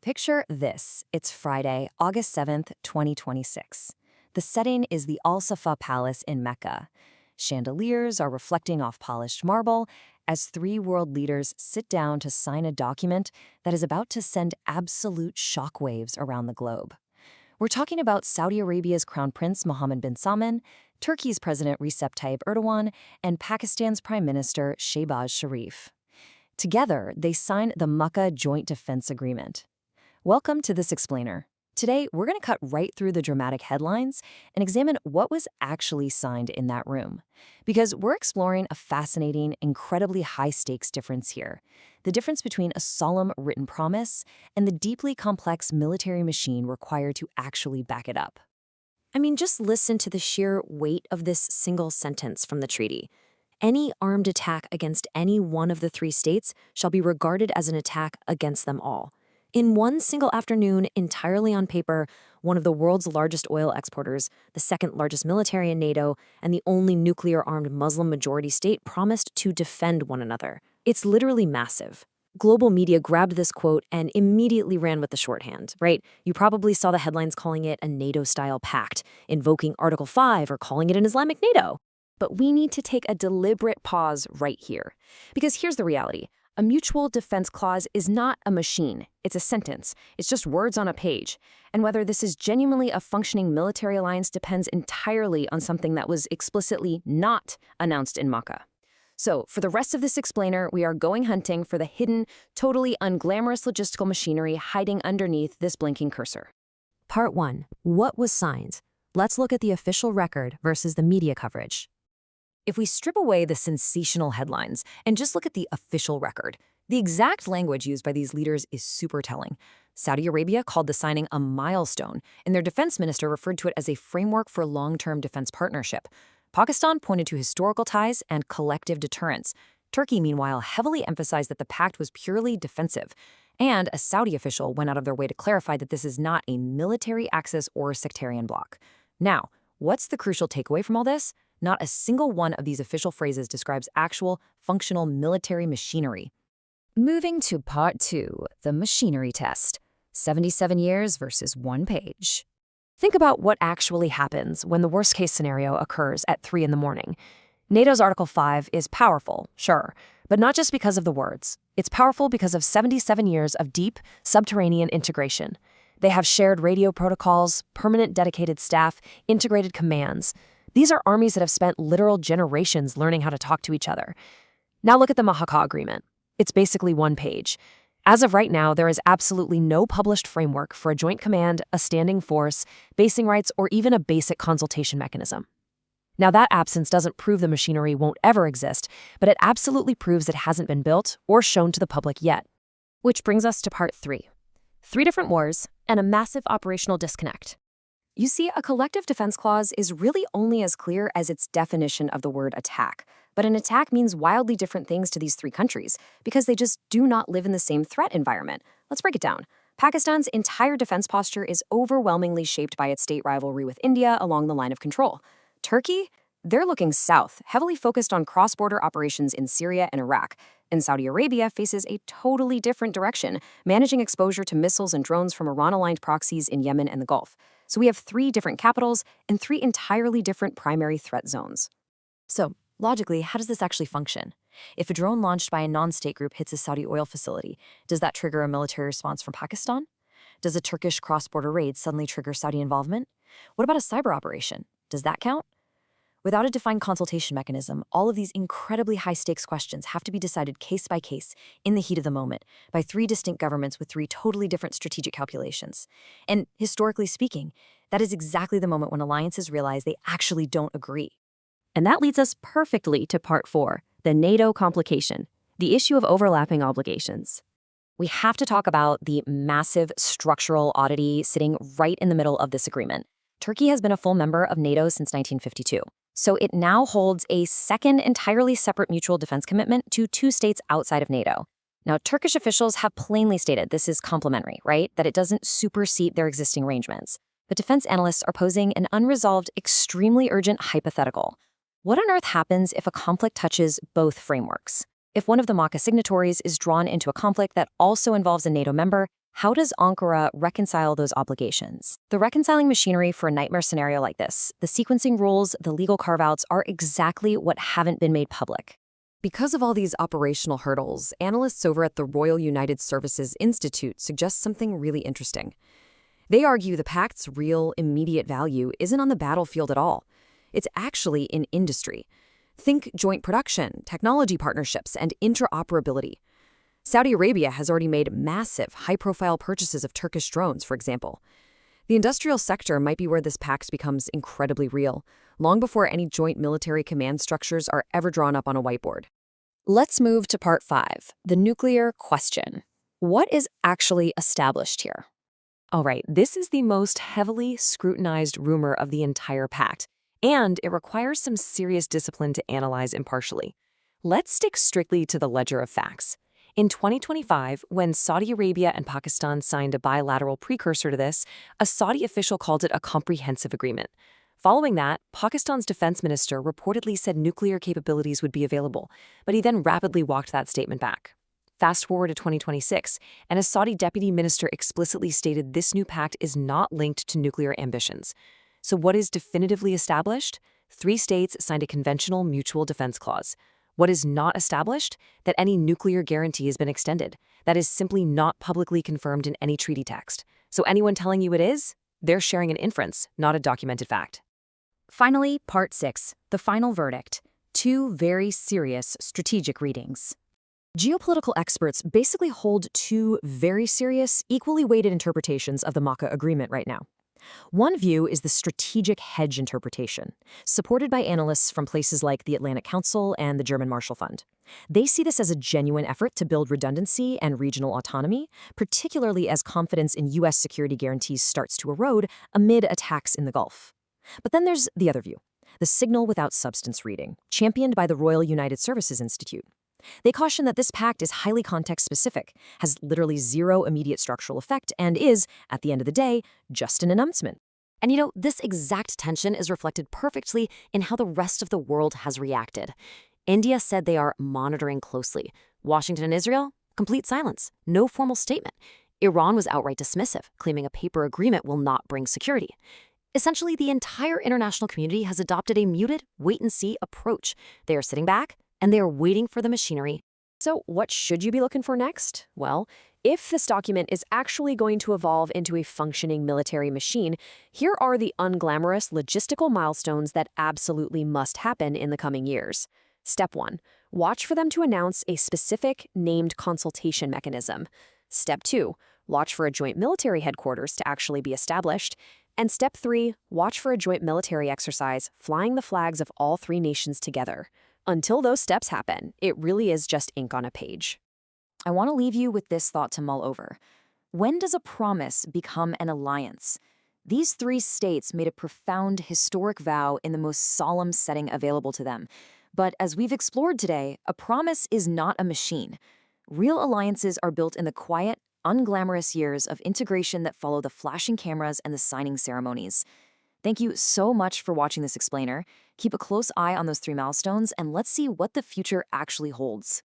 Picture this. It's Friday, August 7th, 2026. The setting is the Al-Safa Palace in Mecca. Chandeliers are reflecting off polished marble as three world leaders sit down to sign a document that is about to send absolute shockwaves around the globe. We're talking about Saudi Arabia's Crown Prince Mohammed bin Salman, Turkey's President Recep Tayyip Erdogan, and Pakistan's Prime Minister Shehbaz Sharif. Together, they sign the Makkah Joint Defence Agreement. Welcome to This Explainer. Today, we're going to cut right through the dramatic headlines and examine what was actually signed in that room. Because we're exploring a fascinating, incredibly high-stakes difference here. The difference between a solemn written promise and the deeply complex military machine required to actually back it up. I mean, just listen to the sheer weight of this single sentence from the treaty. Any armed attack against any one of the three states shall be regarded as an attack against them all. In one single afternoon, entirely on paper, one of the world's largest oil exporters, the second largest military in NATO, and the only nuclear-armed Muslim-majority state promised to defend one another. It's literally massive. Global media grabbed this quote and immediately ran with the shorthand, right? You probably saw the headlines calling it a NATO-style pact, invoking Article 5 or calling it an Islamic NATO. But we need to take a deliberate pause right here. Because here's the reality. A mutual defense clause is not a machine. It's a sentence. It's just words on a page. And whether this is genuinely a functioning military alliance depends entirely on something that was explicitly not announced in Makkah. So, for the rest of this explainer, we are going hunting for the hidden, totally unglamorous logistical machinery hiding underneath this blinking cursor. Part 1. What was signed? Let's look at the official record versus the media coverage. If we strip away the sensational headlines and just look at the official record, the exact language used by these leaders is super telling. Saudi Arabia called the signing a milestone, and their defense minister referred to it as a framework for long-term defense partnership. Pakistan pointed to historical ties and collective deterrence. Turkey, meanwhile, heavily emphasized that the pact was purely defensive. And a Saudi official went out of their way to clarify that this is not a military axis or a sectarian bloc. Now, what's the crucial takeaway from all this? Not a single one of these official phrases describes actual, functional military machinery. Moving to Part 2, the machinery test. 77 years versus one page. Think about what actually happens when the worst-case scenario occurs at 3 in the morning. NATO's Article 5 is powerful, sure, but not just because of the words. It's powerful because of 77 years of deep, subterranean integration. They have shared radio protocols, permanent dedicated staff, integrated commands. These are armies that have spent literal generations learning how to talk to each other. Now look at the Makkah Agreement. It's basically one page. As of right now, there is absolutely no published framework for a joint command, a standing force, basing rights, or even a basic consultation mechanism. Now that absence doesn't prove the machinery won't ever exist, but it absolutely proves it hasn't been built or shown to the public yet. Which brings us to Part 3. 3 different wars and a massive operational disconnect. You see, a collective defense clause is really only as clear as its definition of the word attack. But an attack means wildly different things to these three countries because they just do not live in the same threat environment. Let's break it down. Pakistan's entire defense posture is overwhelmingly shaped by its state rivalry with India along the line of control. Turkey? They're looking south, heavily focused on cross-border operations in Syria and Iraq. And Saudi Arabia faces a totally different direction, managing exposure to missiles and drones from Iran-aligned proxies in Yemen and the Gulf. So we have 3 different capitals and 3 entirely different primary threat zones. So, logically, how does this actually function? If a drone launched by a non-state group hits a Saudi oil facility, does that trigger a military response from Pakistan? Does a Turkish cross-border raid suddenly trigger Saudi involvement? What about a cyber operation? Does that count? Without a defined consultation mechanism, all of these incredibly high-stakes questions have to be decided case by case, in the heat of the moment, by 3 distinct governments with 3 totally different strategic calculations. And historically speaking, that is exactly the moment when alliances realize they actually don't agree. And that leads us perfectly to Part 4, the NATO complication, the issue of overlapping obligations. We have to talk about the massive structural oddity sitting right in the middle of this agreement. Turkey has been a full member of NATO since 1952. So it now holds a second entirely separate mutual defense commitment to 2 states outside of NATO. Now, Turkish officials have plainly stated this is complementary, right? That it doesn't supersede their existing arrangements. But defense analysts are posing an unresolved, extremely urgent hypothetical. What on earth happens if a conflict touches both frameworks? If one of the Makkah signatories is drawn into a conflict that also involves a NATO member, How does Ankara reconcile those obligations? The reconciling machinery for a nightmare scenario like this, the sequencing rules, the legal carve-outs are exactly what haven't been made public. Because of all these operational hurdles, analysts over at the Royal United Services Institute suggest something really interesting. They argue the Pact's real, immediate value isn't on the battlefield at all. It's actually in industry. Think joint production, technology partnerships, and interoperability. Saudi Arabia has already made massive, high-profile purchases of Turkish drones, for example. The industrial sector might be where this pact becomes incredibly real, long before any joint military command structures are ever drawn up on a whiteboard. Let's move to part 5, the nuclear question. What is actually established here? All right, this is the most heavily scrutinized rumor of the entire pact, and it requires some serious discipline to analyze impartially. Let's stick strictly to the ledger of facts. In 2025, when Saudi Arabia and Pakistan signed a bilateral precursor to this, a Saudi official called it a comprehensive agreement. Following that, Pakistan's defense minister reportedly said nuclear capabilities would be available, but he then rapidly walked that statement back. Fast forward to 2026, and a Saudi deputy minister explicitly stated this new pact is not linked to nuclear ambitions. So what is definitively established? 3 states signed a conventional mutual defense clause. What is not established? That any nuclear guarantee has been extended. That is simply not publicly confirmed in any treaty text. So anyone telling you it is, they're sharing an inference, not a documented fact. Finally, part 6, the final verdict. 2 very serious strategic readings. Geopolitical experts basically hold 2 very serious, equally weighted interpretations of the Makkah Agreement right now. One view is the strategic hedge interpretation, supported by analysts from places like the Atlantic Council and the German Marshall Fund. They see this as a genuine effort to build redundancy and regional autonomy, particularly as confidence in U.S. security guarantees starts to erode amid attacks in the Gulf. But then there's the other view, the signal without substance reading, championed by the Royal United Services Institute. They caution that this pact is highly context-specific, has literally 0 immediate structural effect, and is, at the end of the day, just an announcement. And this exact tension is reflected perfectly in how the rest of the world has reacted. India said they are monitoring closely. Washington and Israel? Complete silence. No formal statement. Iran was outright dismissive, claiming a paper agreement will not bring security. Essentially, the entire international community has adopted a muted, wait-and-see approach. They are sitting back, and they are waiting for the machinery. So what should you be looking for next? Well, if this document is actually going to evolve into a functioning military machine, here are the unglamorous logistical milestones that absolutely must happen in the coming years. Step 1. Watch for them to announce a specific named consultation mechanism. Step 2. Watch for a joint military headquarters to actually be established. And step 3. Watch for a joint military exercise flying the flags of all 3 nations together. Until those steps happen, it really is just ink on a page. I want to leave you with this thought to mull over. When does a promise become an alliance? These 3 states made a profound historic vow in the most solemn setting available to them. But as we've explored today, a promise is not a machine. Real alliances are built in the quiet, unglamorous years of integration that follow the flashing cameras and the signing ceremonies. Thank you so much for watching this explainer. Keep a close eye on those 3 milestones, and let's see what the future actually holds.